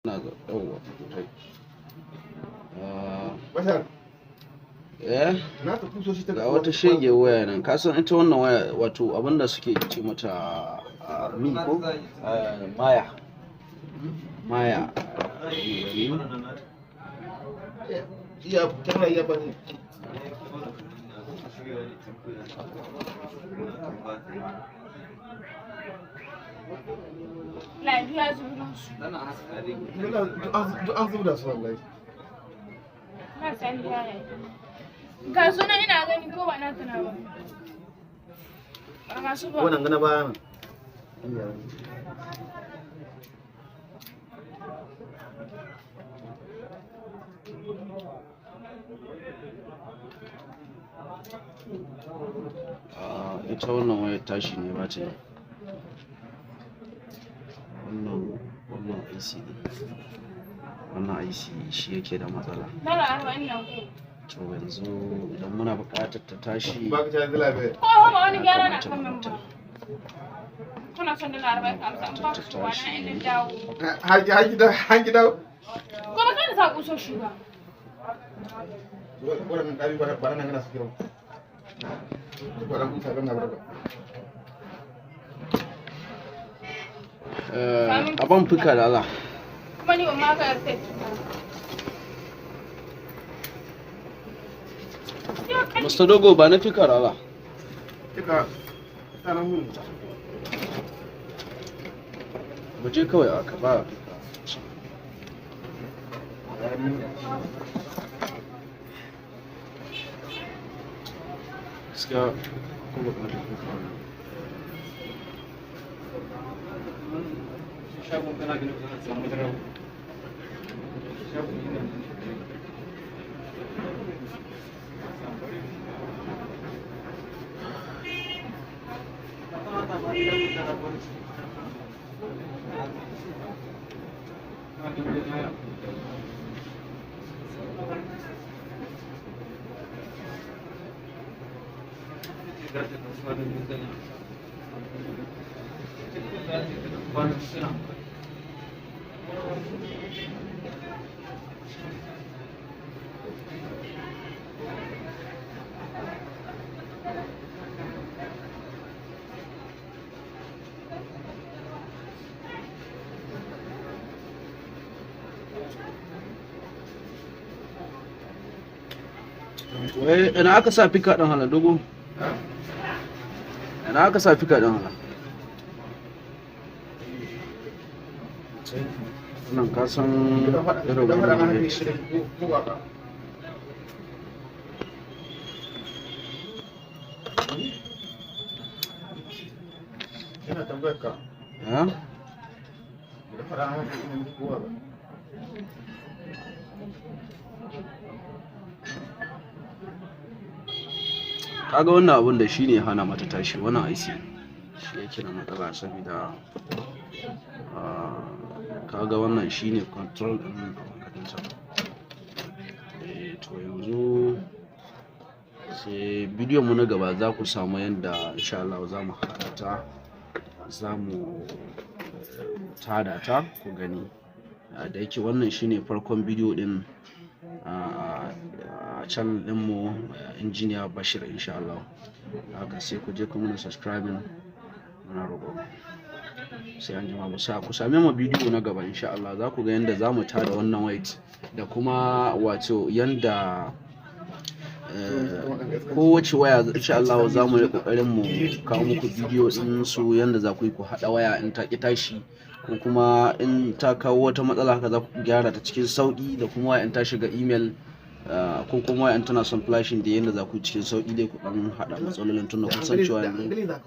Na ga yawwa ga wata shege waya nan, ka san ita wannan waya wato abinda suke ce mata mi ko maya iya tana iya bane lafiya zuwa su an zuba su wallahi na san yare ga sunan ina gani ko ba na tana ba amma su ba wannan gana ba ita wannan wayar tashi ne ba ta wannan IC ne, wannan IC shi yake da matsala. dala 40 nan ko To yanzu idan muna buƙatar ta tashi ba ka ta dala bai ko ba wani gyara na kan nan ba kuna son dala 40 ka amsa an ba su wani inda dawo hangi dawo ko ba kana sa kuso shi ba wannan dali ba nan gana su kiro ba ran kusa ban na ba abin fuka da Allah. kuma ni ba ma ka yarda Mr. Dogo ba na fika da Allah. kika sanan mun Mu je kawai aka ba gaskiya ko ba ka shagon kana gina samu da rawo wai ina aka sa fika ɗin hala dogo? Ina aka sa fika ɗin hala? Wannan ka san irin wannan ne. yana tambayar ka Ha? da fara haka ina kowa ba Kaga wannan abun da shine hana mata tashi, wannan IC shi yake da matsala saboda kaga wannan shine control din abun ta. To yanzu sai bidiyon mu na gaba za ku samu yanda insha Allah za mu haɗa ta, za mu tada ta ku gani. Da yake wannan shine farkon bidiyo din channel ɗinmu injiniya Bashir insha Allah. Haka sai ku je ku mana subscribing, muna roƙo. Sai an jima ku same mu bidiyo na gaba insha Allah, za ku ga yanda za mu tada wannan weight da kuma wato yanda kowace waya insha Allah za mu yi ƙoƙarin mu kawo muku bidiyo ɗin su yanda za ku yi ku haɗa waya in ta ƙi tashi, ko kuma in ta kawo wata matsala haka za ku gyara ta cikin sauƙi, da kuma waya in ta shiga email ko kuma waya in tana son flashing da yanda za ku yi cikin sauƙi dai ku ɗan haɗa matsalolin tunda kun san cewa yanzu da